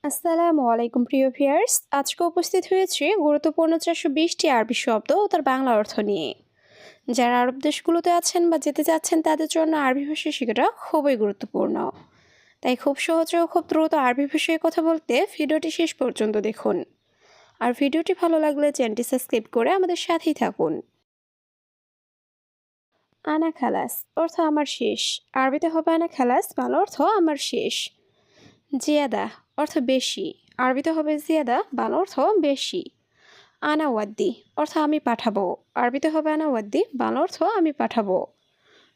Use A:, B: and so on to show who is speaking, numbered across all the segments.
A: আসসালামু আলাইকুম প্রিয় ভিউয়ার্স, আজকে উপস্থিত হয়েছি গুরুত্বপূর্ণ 420টি আরবি শব্দ ও তার বাংলা অর্থ নিয়ে। যারা আরব দেশগুলোতে আছেন বা যেতে চাচ্ছেন তাদের জন্য আরবি ভাষা শেখাটা খুবই গুরুত্বপূর্ণ। তাই খুব সহজে ও খুব দ্রুত আরবি ভাষায় কথা বলতে ভিডিওটি শেষ পর্যন্ত দেখুন। আর ভিডিওটি ভালো লাগলে চ্যানেলটি সাবস্ক্রাইব করে আমাদের সাথেই থাকুন। আনা খালাস অর্থ আমার শেষ। আরবিতে হবে আনা খালাস, বাংলা অর্থ আমার শেষ। জিয়াদা অর্থ বেশি। আরবিতে হবে জিয়াদা, বাংলা অর্থ বেশি। আনা ওয়াদ্দি অর্থ আমি পাঠাবো। আরবিতে হবে আনা ওয়াদ্দি, বাংলা অর্থ আমি পাঠাবো।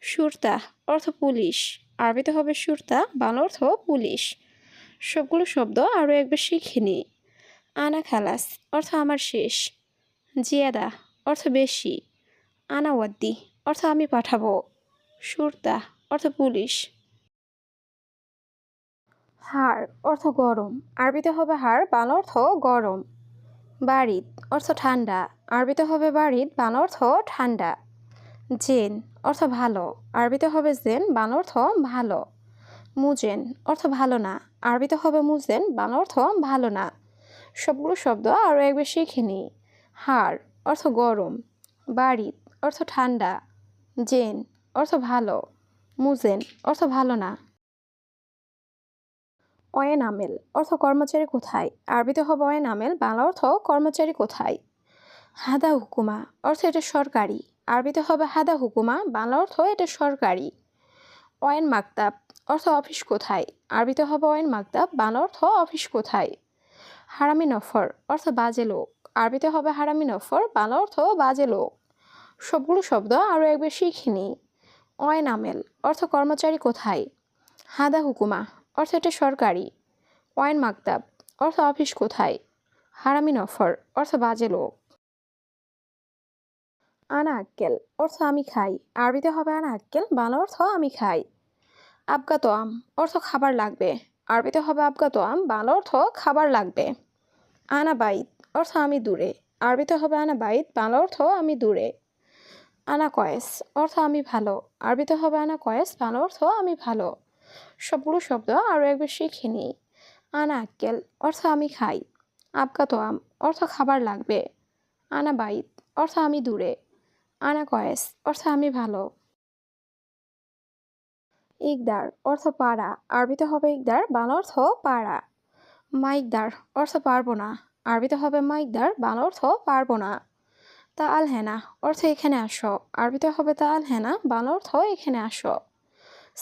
A: সুরতা অর্থ পুলিশ। আরবিতে হবে সুরতা, বাংলা অর্থ পুলিশ। সবগুলো শব্দ আরও একবার শিখে নিই। আনা খালাস অর্থ আমার শেষ। জিয়াদা অর্থ বেশি। আনা ওয়াদ্দি অর্থ আমি পাঠাবো। সুরতা অর্থ পুলিশ। হাড় অর্থ গরম। আরবিতে হবে হাড়, বাংলা অর্থ গরম। বারিদ অর্থ ঠান্ডা। আরবিতে হবে বারিদ, বাংলা অর্থ ঠান্ডা। জেন অর্থ ভালো। আরবিতে হবে জেন, বাংলা অর্থ ভালো। মুজেন অর্থ ভালো না। আরবিতে হবে মুজেন, বাংলা অর্থ ভালো না। সবগুলো শব্দ আরও একবার শিখে নিই। হাড় অর্থ গরম। বারিদ অর্থ ঠান্ডা। জেন অর্থ ভালো। মুজেন অর্থ ভালো না। অয়েন আমেল অর্থ কর্মচারী কোথায়। আরবিতে হবে অয়েন আমেল, বাংলা অর্থ কর্মচারী কোথায়। হাদা হুকুমা অর্থ এটা সরকারি। আরবিতে হবে হাদা হুকুমা, বাংলা অর্থ এটা সরকারি। অয়েন মাকতাব অর্থ অফিস কোথায়। আরবিতে হবে অয়েন মাকতাব, বাংলা অর্থ অফিস কোথায়। হারামি নফর অর্থ বাজে লোক। আরবিতে হবে হারামি নফর, বাংলা অর্থ বাজে লোক। সবগুলো শব্দ আরও একবার শিখে নিই। অয়েন আমেল অর্থ কর্মচারী কোথায়। হাদা হুকুমা অর্থ এটা সরকারি। অয়েন মাকতাব অর্থ অফিস কোথায়। হারামি নফর অর্থ বাজে লোক। আনা আক্কেল অর্থ আমি খাই। আরবিতে হবে আনা আক্কেল, বাংলা অর্থ আমি খাই। আবগাত আম অর্থ খাবার লাগবে। আরবিতে হবে আবগাত আম, বাংলা অর্থ খাবার লাগবে। আনা বাইত অর্থ আমি দূরে। আরবিতে হবে আনা বাইত, বাংলা অর্থ আমি দূরে। আনা কয়েস অর্থ আমি ভালো। আরবিতে হবে আনা কয়েস, বাংলা অর্থ আমি ভালো। সবগুলো শব্দ আরও একবার শিখে নিই। আনা আক্কেল অর্থ আমি খাই। আবগাত আম অর্থ খাবার লাগবে। আনা বাইত অর্থ আমি দূরে। আনা কয়েস অর্থ আমি ভালো। ইকদার অর্থ পারা। আরবিতে হবে ইকদার, বাংলা অর্থ পারা। মাইকদার অর্থ পারবো না। আরবিতে হবে মাইকদার, বাংলা অর্থ পারবো না। তা আল হেনা অর্থ এখানে আসো। আরবিতে হবে তা আল হেনা, বাংলা অর্থ এখানে আসো।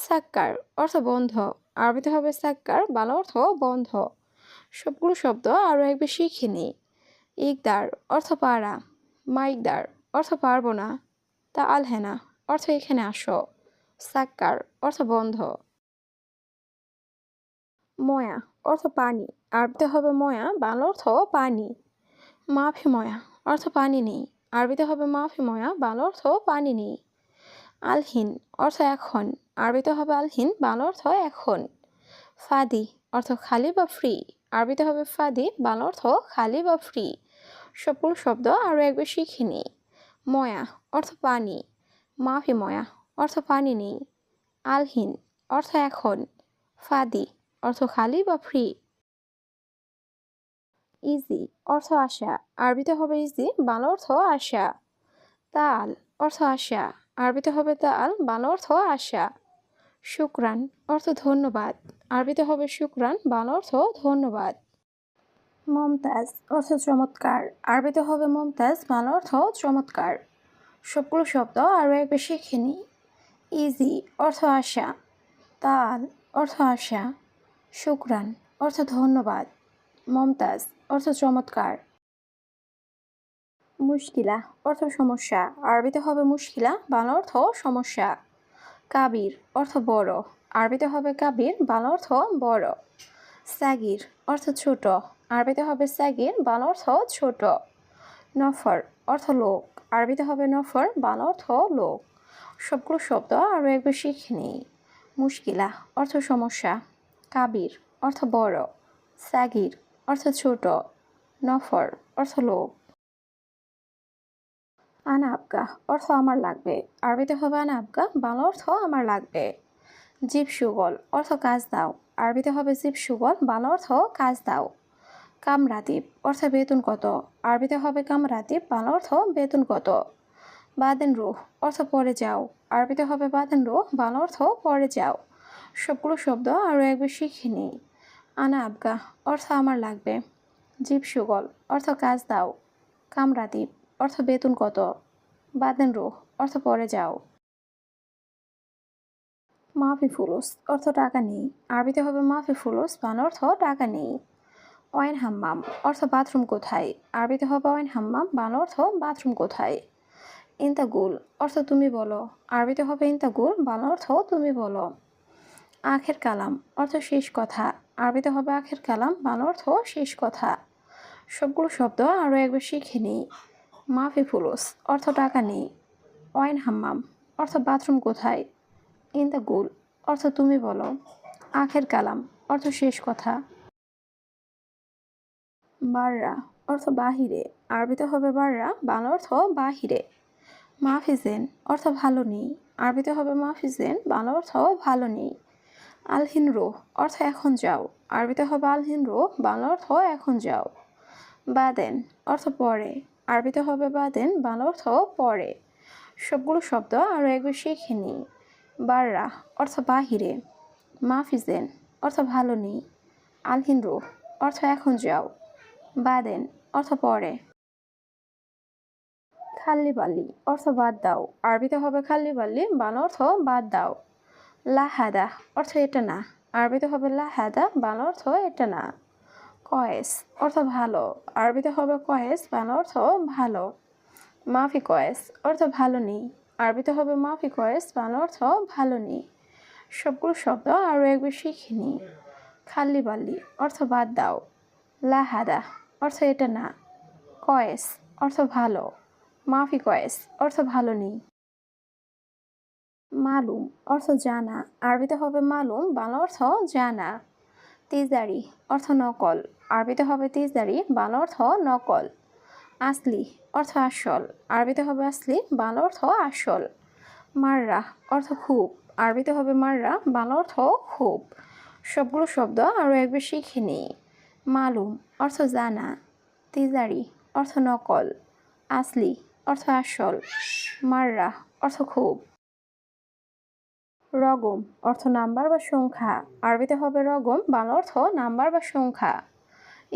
A: সাক্কার অর্থ বন্ধ। আরবিতে হবে সাক্কার, বাংলা অর্থ বন্ধ। সবগুলো শব্দ আরও একবার শিখে নিই। ইকদার অর্থ পারা। মাইকদার অর্থ পারবো না। তা আল হেনা অর্থ এখানে আসো। সাক্কার অর্থ বন্ধ। ময়া অর্থ পানি। আরবিতে হবে ময়া, বাংলা অর্থ পানি। মাফি ময়া অর্থ পানি নেই। আরবিতে হবে মাফি ময়া, বাংলা অর্থ পানি নেই। আলহিন অর্থ এখন। আরবিতে হবে আলহিন, বাংলা অর্থ এখন। ফাদি অর্থ খালি বা ফ্রি। আরবিতে হবে ফাদি, বাংলা অর্থ খালি বা ফ্রি। সবগুলো শব্দ আরও একবার শিখে নিই। ময়া অর্থ পানি। মাফি ময়া অর্থ পানি নেই। আলহিন অর্থ এখন। ফাদি অর্থ খালি বা ফ্রি। ইজি অর্থ আশা। আরবিতে হবে ইজি, বাংলা অর্থ আশা। তাল অর্থ আশা। আরবিতে হবে তাল, বাংলা অর্থ আশা। শুক্রান অর্থ ধন্যবাদ। আরবিতে হবে শুক্রান, বাংলা অর্থ ধন্যবাদ। মমতাজ অর্থ চমৎকার। আরবিতে হবে মমতাজ, বাংলা অর্থ চমৎকার। সবগুলো শব্দ আরও একবার শিখে নিই। ইজি অর্থ আশা। তাল অর্থ আশা। শুক্রান অর্থ ধন্যবাদ। মমতাজ অর্থ চমৎকার। মুশকিলা অর্থ সমস্যা। আরবিতে হবে মুশকিলা, বাংলা অর্থ সমস্যা। কাবির অর্থ বড়। আরবিতে হবে কাবির, বাংলা অর্থ বড়। সাগির অর্থ ছোট। আরবিতে হবে সাগির, বাংলা অর্থ ছোট। নফর অর্থ লোক। আরবিতে হবে নফর, বাংলা অর্থ লোক। সবগুলো শব্দ আরও একবার শিখে নিই। মুশকিলা অর্থ সমস্যা। কাবির অর্থ বড়। সাগির অর্থ ছোট। নফর অর্থ লোক। আনা আবগা অর্থ আমার লাগবে। আরবিতে হবে আনা আবগা, বাংলা অর্থ আমার লাগবে। জিব সুগল অর্থ কাজ দাও। আরবিতে হবে জিব সুগল, বাংলা অর্থ কাজ দাও। কাম রাতিব অর্থ বেতন কত, আরবিতে হবে কাম রাতিব, বাংলা অর্থ বেতন কত। বাদেন রুহ অর্থ পরে যাও, আরবিতে হবে বাদেন রুহ, বাংলা অর্থ পরে যাও। সবগুলো শব্দ আরও একবার শিখে নিই। আনা আবগা অর্থ আমার লাগবে। জিব সুগল অর্থ কাজ দাও। কাম রাতিব অর্থ বেতন কত। বাদেন রুহ অর্থ পরে যাও। মাফি ফুলুস অর্থ টাকা নেই, আরবিতে হবে মাফি ফুলুস, বাংলা অর্থ টাকা নেই। ওয়াইন হাম্মাম অর্থ বাথরুম কোথায়, আরবিতে হবে ওয়াইন হাম্মাম, বাংলা অর্থ বাথরুম কোথায়। ইন্তাগুল অর্থ তুমি বলো, আরবিতে হবে ইন্তাগুল, বাংলা অর্থ তুমি বলো। আখের কালাম অর্থ শেষ কথা, আরবিতে হবে আখের কালাম, বাংলা অর্থ শেষ কথা। সবগুলো শব্দ আরও একবার শিখে নিই। মাফি ফুলুস অর্থ টাকা নেই। ওয়াইন হাম্মাম অর্থ বাথরুম কোথায়। ইন্তাগুল অর্থ তুমি বলো। আখের কালাম অর্থ শেষ কথা। বাররা অর্থ বাহিরে, আরবিতে হবে বাররা, বাংলা অর্থ বাহিরে। মাহফিজেন অর্থ ভালো নেই, আরবিতে হবে মাহফিজেন, বাংলা অর্থ ভালো নেই। আলহিন রোহ অর্থ এখন যাও, আরবিতে হবে আলহিন রোহ, বাংলা অর্থ এখন যাও। বাদেন অর্থ পরে, আরবিতে হবে বাদেন, বাংলা অর্থ পরে। সবগুলো শব্দ আরও একবার শিখে নিই। বাররা অর্থ বাহিরে, মাহফিজেন অর্থ ভালো নেই, আলহিন রোহ অর্থ এখন যাও, বাদেন অর্থ পরে। খাল্লি বাল্লি অর্থ বাদ দাও, আরবিতে হবে খাল্লি বাল্লি, বাংলা অর্থ বাদ দাও। লাহাদা অর্থ এটা না, আরবিতে হবে লাহাদা, বাংলা অর্থ এটা না। কয়েস অর্থ ভালো, আরবিতে হবে কয়েস, বাংলা অর্থ ভালো। মাফি কয়েস অর্থ ভালো নেই, আরবিতে হবে মাফি কয়েস, বাংলা অর্থ ভালো নেই। সবগুলো শব্দ আরও একবার শিখে নিই। খাল্লি বাল্লি অর্থ বাদ দাও। লাহাদা অর্থ এটা না। কয়েস অর্থ ভালো। মাফি কয়েস অর্থ ভালো নেই। মালুম অর্থ জানা, আরবিতে হবে মালুম, বাংলা অর্থ জানা। তিজারি অর্থ নকল, আরবিতে হবে তিজারি, বাংলা অর্থ নকল। আসলি অর্থ আসল, আরবিতে হবে আসলি, বাংলা অর্থ আসল। মাররা অর্থ খুব, আরবিতে হবে মাররা, বাংলা অর্থ খুব। সবগুলো শব্দ আরও একবার শিখে নিই। মালুম অর্থ জানা, তিজারি অর্থ নকল, আসলি অর্থ আসল, মাররা অর্থ খুব। রগম অর্থ নাম্বার বা সংখ্যা, আরবিতে হবে রগম, বাংলা অর্থ নাম্বার বা সংখ্যা।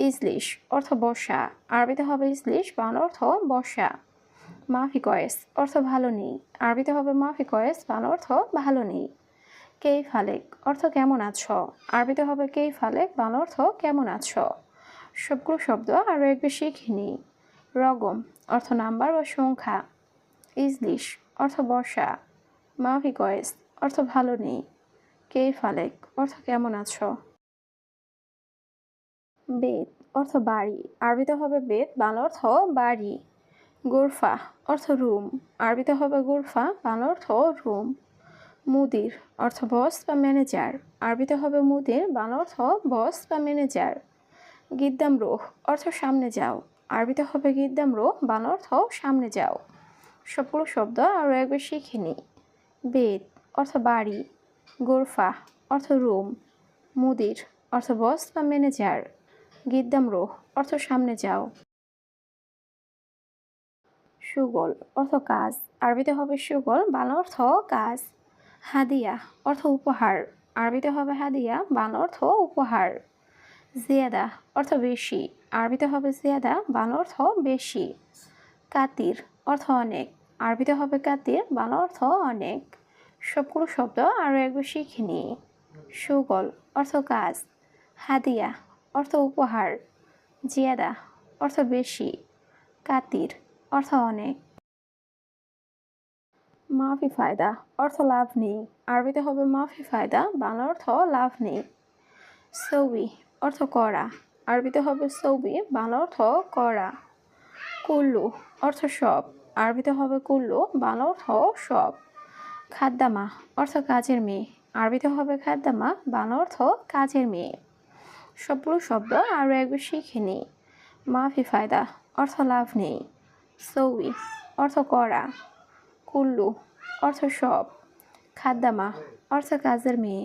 A: ইজলিশ অর্থ বসা, আরবিতে হবে ইজলিশ, বাংলা অর্থ বসা। মাফি কয়েস অর্থ ভালো নেই, আরবিতে হবে মাফি কয়েস, বাংলা অর্থ ভালো নেই। কেই ফালেক অর্থ কেমন আছো, আরবিতে হবে কেই ফালেক, বাংলা অর্থ কেমন আছো। সবগুলো শব্দ আরও একবার শিখে নিই। রগম অর্থ নাম্বার বা সংখ্যা। ইজলিশ অর্থ বসা। মাফি কয়েস অর্থ ভালো নেই। কেই ফালেক অর্থ কেমন আছো। বেত অর্থ বাড়ি, আরবিতে হবে বেত, বাংলা অর্থ বাড়ি। গোরফা অর্থ রুম, আরবিতে হবে গোরফা, বাংলা অর্থ রুম। মুদির অর্থ বস বা ম্যানেজার, আরবিতে হবে মুদির, বাংলা অর্থ বস বা ম্যানেজার। গিদ্দাম রোহ অর্থ সামনে যাও, আরবিতে হবে গিদ্দাম রোহ, বাংলা অর্থ সামনে যাও। সবগুলো শব্দ আরও একবার শিখে নিই। বেত অর্থ বাড়ি, গোরফা অর্থ রুম, মুদির অর্থ বস বা ম্যানেজার, গিদ্দাম রোহ অর্থ সামনে যাও। সুগল অর্থ কাজ, আরবিতে হবে সুগল, বাংলা অর্থ কাজ। হাদিয়া অর্থ উপহার, আরবিতে হবে হাদিয়া, বাংলা অর্থ উপহার। জিয়াদা অর্থ বেশি, আরবিতে হবে জিয়াদা, বাংলা অর্থ বেশি। কাতির অর্থ অনেক, আরবিতে হবে কাতির, বাংলা অর্থ অনেক। সবগুলো শব্দ আরও একবার শিখে নিই। সুগল অর্থ কাজ, হাদিয়া অর্থ উপহার, জিয়াদা অর্থ বেশি, কাতির অর্থ অনেক। মাফি ফায়দা অর্থ লাভ নেই, আরবিতে হবে মাফি ফায়দা, বাংলা অর্থ লাভ নেই। সৌবি অর্থ করা, আরবিতে হবে সৌবি, বাংলা অর্থ করা। কুল্লু অর্থ সব, আরবিতে হবে কুল্লু, বাংলা অর্থ সব। খাদ্দামা অর্থ কাজের মেয়ে, আরবিতে হবে খাদ্দামা, বাংলা অর্থ কাজের মেয়ে। সবগুলো শব্দ আরও একবার শিখে নিই। মাফি ফায়দা অর্থ লাভ নেই। সৌবি অর্থ করা। কুল্লু অর্থ সব। খাদ্দামা অর্থ কাজের মেয়ে।